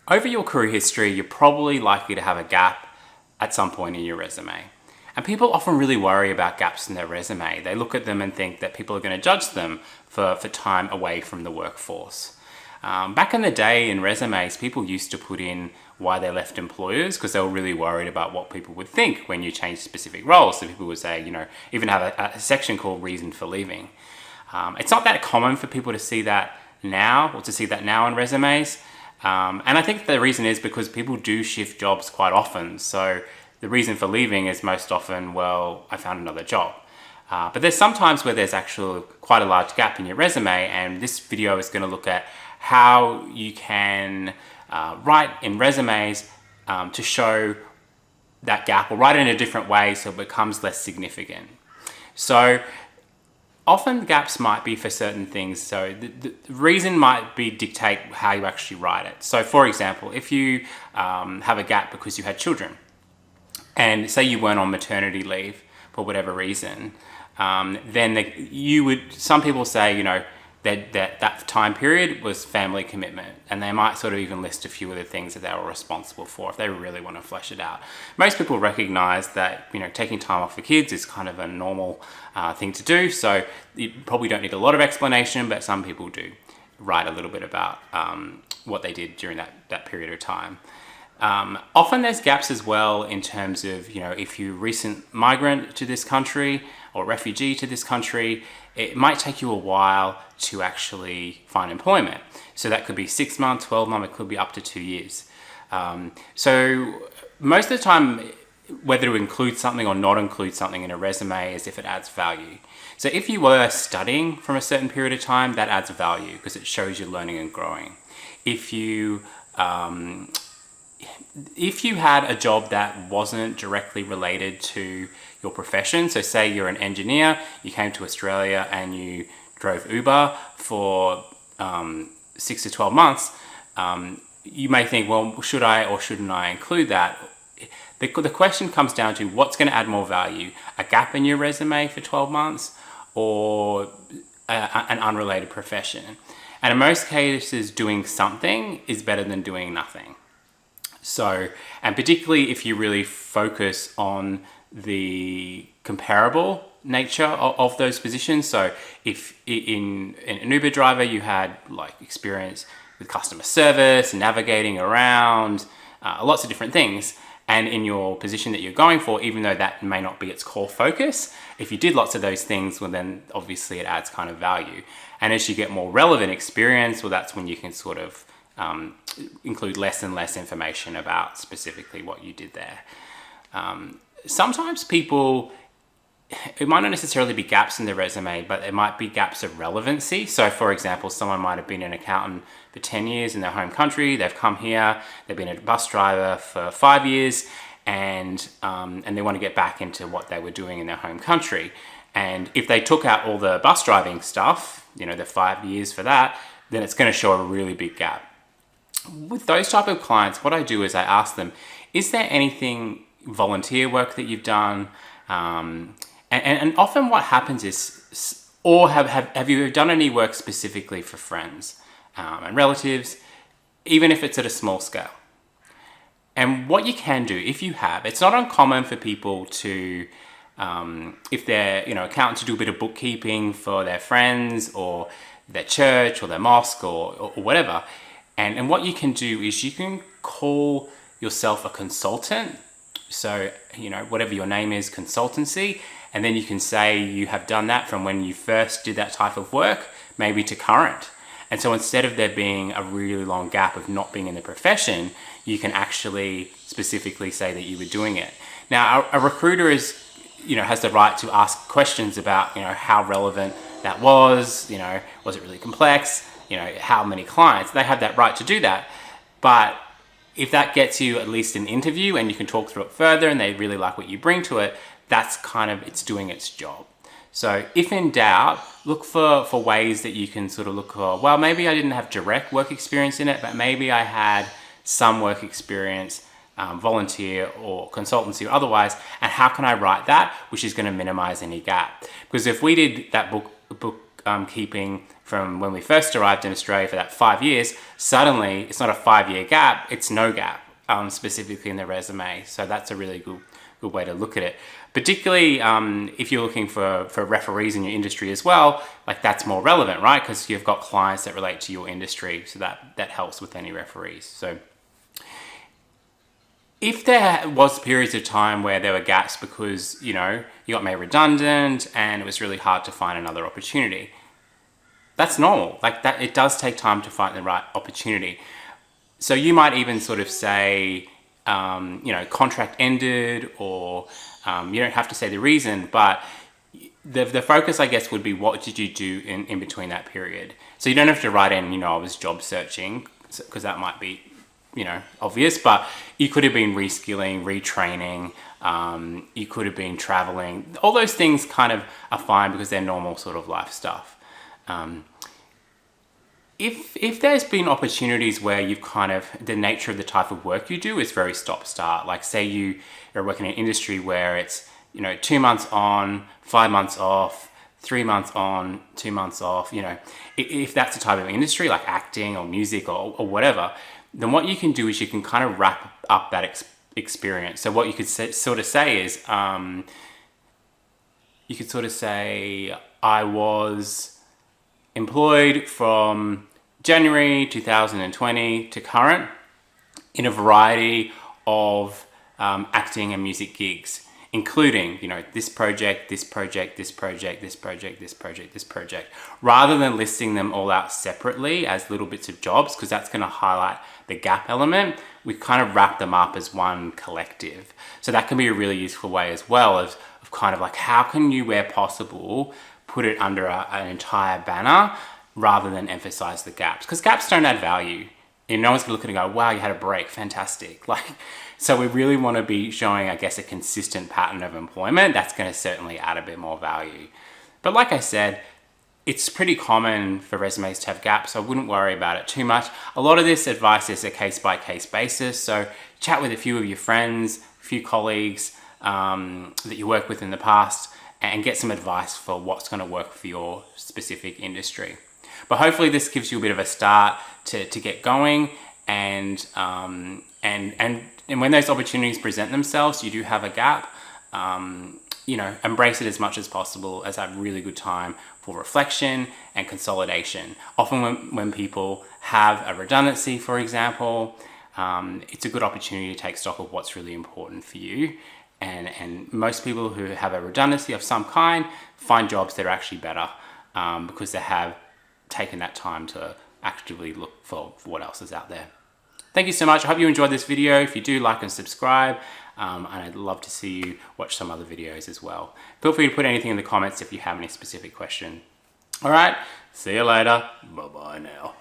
Over your career history, you're probably likely to have a gap at some point in your resume. And people often really worry about gaps in their resume. They look at them and think that people are going to judge them for time away from the workforce. Back in the day in resumes, people used to put in why they left employers because they were really worried about what people would think when you change specific roles. So people would say, even have a section called reason for leaving. It's not that common for people to see that now in resumes. And I think the reason is because people do shift jobs quite often. So the reason for leaving is most often, well, I found another job. But there's some times where there's actually quite a large gap in your resume, and this video is going to look at how you can write in resumes to show that gap, or write it in a different way so it becomes less significant. So often gaps might be for certain things. So the reason might be dictate how you actually write it. So for example, if you have a gap because you had children, and say you weren't on maternity leave for whatever reason, then some people say, that time period was family commitment, and they might sort of even list a few of the things that they were responsible for if they really want to flesh it out. Most people recognize that taking time off for kids is kind of a normal thing to do, so you probably don't need a lot of explanation, but some people do write a little bit about what they did during that period of time. Often there's gaps as well in terms of, if you're a recent migrant to this country or refugee to this country, it might take you a while to actually find employment. So that could be 6 months, 12 months, it could be up to 2 years. So most of the time, whether to include something or not include something in a resume is if it adds value. So if you were studying from a certain period of time, that adds value because it shows you're learning and growing. If you had a job that wasn't directly related to your profession, so say you're an engineer, you came to Australia and you drove Uber for 6 to 12 months, you may think, well, should I or shouldn't I include that? The question comes down to what's going to add more value, a gap in your resume for 12 months or an unrelated profession. And in most cases, doing something is better than doing nothing. So, and particularly if you really focus on the comparable nature of those positions. So if in an Uber driver, you had experience with customer service, navigating around, lots of different things. And in your position that you're going for, even though that may not be its core focus, if you did lots of those things, well then obviously it adds kind of value. And as you get more relevant experience, well that's when you can sort of include less and less information about specifically what you did there. Sometimes people, it might not necessarily be gaps in their resume, but it might be gaps of relevancy. So for example, someone might have been an accountant for 10 years in their home country, they've come here, they've been a bus driver for 5 years, and they want to get back into what they were doing in their home country. And if they took out all the bus driving stuff, the 5 years for that, then it's going to show a really big gap. With those type of clients, what I do is I ask them, is there anything volunteer work that you've done? And often what happens is, or have you done any work specifically for friends and relatives, even if it's at a small scale? And what you can do, if you have, it's not uncommon for people to, if they're, accountants, to do a bit of bookkeeping for their friends or their church or their mosque or whatever. And what you can do is you can call yourself a consultant. So, whatever your name is, consultancy. And then you can say you have done that from when you first did that type of work, maybe to current. And so instead of there being a really long gap of not being in the profession, you can actually specifically say that you were doing it. Now, a recruiter has the right to ask questions about, how relevant that was, was it really complex? How many clients? They have that right to do that. But if that gets you at least an interview and you can talk through it further and they really like what you bring to it, that's it's doing its job. So if in doubt, look for ways that you can sort of look for, well, maybe I didn't have direct work experience in it, but maybe I had some work experience, volunteer or consultancy or otherwise, and how can I write that, which is going to minimize any gap? Because if we did that book keeping from when we first arrived in Australia for that 5 years, suddenly it's not a 5-year gap, it's no gap, specifically in the resume. So that's a really good way to look at it. Particularly if you're looking for referees in your industry as well, like that's more relevant, right? Because you've got clients that relate to your industry, so that helps with any referees. So if there was periods of time where there were gaps because, you got made redundant and it was really hard to find another opportunity, that's normal. Like that, it does take time to find the right opportunity. So you might even sort of say, contract ended, or you don't have to say the reason, but the focus, I guess, would be what did you do in between that period. So you don't have to write in, I was job searching, because that might be, obvious, but you could have been reskilling, retraining, you could have been traveling. All those things kind of are fine because they're normal sort of life stuff. If there's been opportunities where you've kind of, the nature of the type of work you do is very stop-start, like say you are working in an industry where it's, 2 months on, 5 months off, 3 months on, 2 months off, if that's the type of industry like acting or music or whatever, then what you can do is you can kind of wrap up that experience. So what you could sort of say is, I was employed from January 2020 to current in a variety of acting and music gigs, including, this project, this project, this project, this project, this project, this project, rather than listing them all out separately as little bits of jobs, because that's going to highlight the gap element. We kind of wrap them up as one collective. So that can be a really useful way as well of kind of like, how can you, where possible, put it under an entire banner rather than emphasize the gaps, because gaps don't add value. And no one's gonna look at it and go, wow, you had a break, fantastic. So we really want to be showing, I guess, a consistent pattern of employment. That's going to certainly add a bit more value. But like I said, it's pretty common for resumes to have gaps, so I wouldn't worry about it too much. A lot of this advice is a case-by-case basis, so chat with a few of your friends, a few colleagues that you worked with in the past, and get some advice for what's going to work for your specific industry. But hopefully this gives you a bit of a start to get going, and when those opportunities present themselves, you do have a gap, embrace it as much as possible as a really good time for reflection and consolidation. Often when people have a redundancy, for example, it's a good opportunity to take stock of what's really important for you. And most people who have a redundancy of some kind find jobs that are actually better because they have taken that time to actively look for what else is out there. Thank you so much. I hope you enjoyed this video. If you do, like and subscribe. And I'd love to see you watch some other videos as well. Feel free to put anything in the comments if you have any specific question. All right, see you later. Bye-bye now.